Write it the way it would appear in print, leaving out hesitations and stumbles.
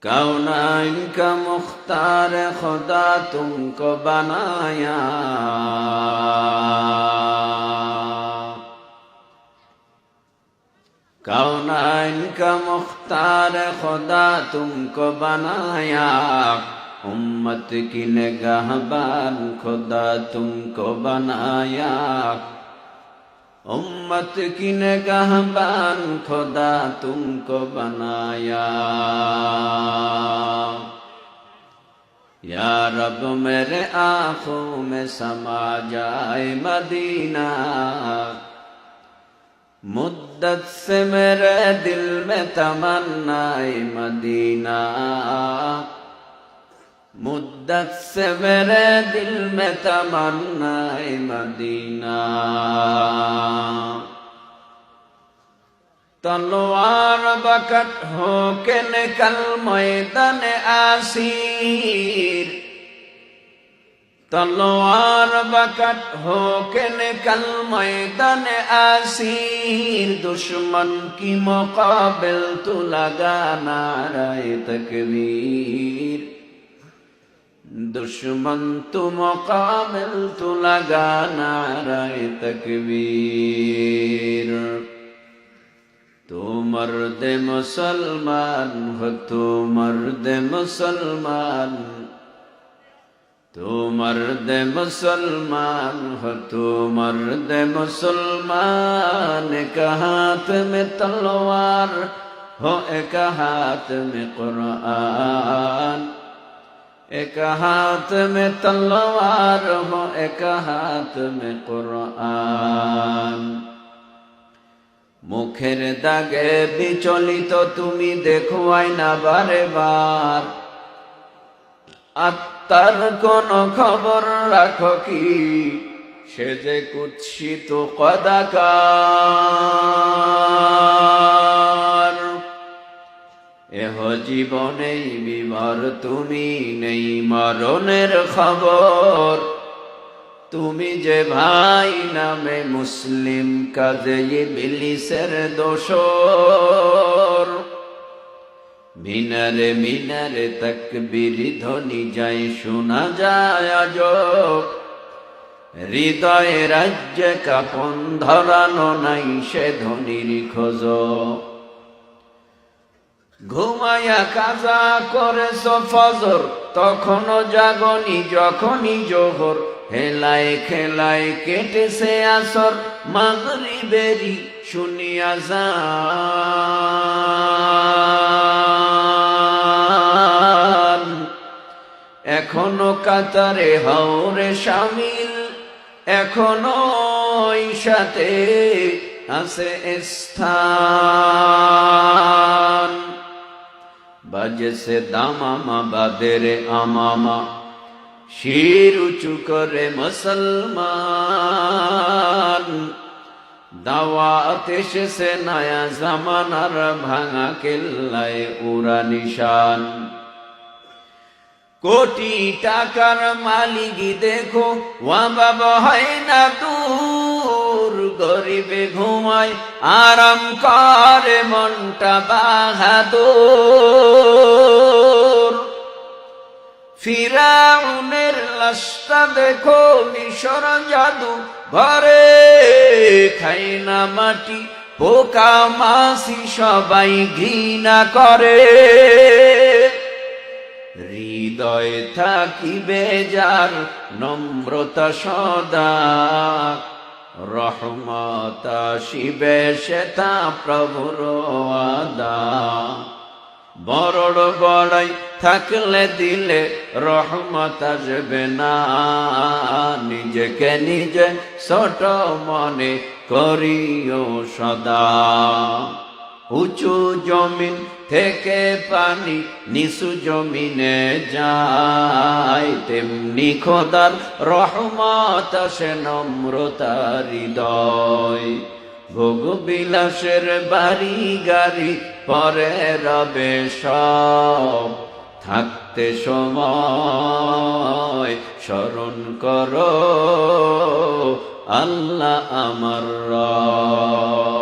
कौनाइन का मुख्तार खुदा तुमको बनाया, कौनाइन का मुख्तार खुदा तुमको बनाया, उम्मत की निगाहबान खुदा तुमको बनाया, उम्मत की निगाहबान खुदा तुमको बनाया। या रब मेरे आँखों में समा जाए मदीना, मुद्दत से मेरे दिल में तमन्नाए मदीना, मुद्दत से मेरे दिल में तमन्नाए मदीना। तलवार बकट हो के निकल मैदान आसीर, तलवार बकट हो के निकल मैदान आसीर, दुश्मन की मुकाबिल तू लगा नारे तकबीर, दुश्मन तू मुकाबिल तू लगा नारे तकबीर। तू मर्द मुसलमान हो, तू मर्द मुसलमान, तू मर्द मुसलमान हो, तू मर्द मुसलमान। एक हाथ में तलवार हो, एक हाथ में कुरान, एक हाथ में तलवार हो, एक हाथ में कुरान। मुखेर दागे विचलित तुमी देखो आईना बारे बार, আত্মার কোন খবর রাখো কি, সে যে কুৎসিত কদাকার। এহ জীবনেই বিমর তুমি, নেই মরণের খবর। তুমি যে ভাই নামে মুসলিম, কাজে ইবলিসের দোসর। মিনারে মিনারে তাকবীর ধ্বনি যায় শোনা যায় আজব, হৃদয়ে রাজ্যে কাঁপন ধরানো নাই সে ধ্বনির খোঁজ। ঘুমায়া কাজা করেছ ফজর, তখনও জাগনি যখনই জোহর। হেলায় খেলায় কেটেছে আসর, মাগরিবেরি শুনিয়া যান। এখনো কাতারে হাওরে শামিল, এখনো ইশাতে আছে স্থান। বাজেছে দামামা বাদেরে আমামা, শির উঁচু করে মুসলমান। দাওয়াত এসেছে নয়া জামানার, ভাঙা কেল্লায় উড়া নিশান। কোটি টাকার মালিক দেখো ওয়াবাব হয় না দূর, গরিবে ঘুমায় আরাম করে মনটা বাহাদুর। ফিরাউনের লাশটা দেখো মিশর জাদু ঘরে, খাই না মাটি পোকা মাছি সবাই ঘৃণা করে। হৃদয়ে থাকিবে যার নম্রতা সদা, রহমত আসিবে সেটা প্রভুর ওয়াদা। বড় বড়াই থাকলে দিলে রহমত আসবে না, নিজেকে নিজে ছোট মনে করিও সদা। উঁচু জমিন থেকে পানি নিচু জমিনে যায়, তেমনি খোদার রহমত আসে নম্রতার হৃদয়। ভোগ বিলাসের বাড়ি গাড়ি পরে রবে সব, থাকতে সময় স্মরণ করো আল্লাহ আমার রব।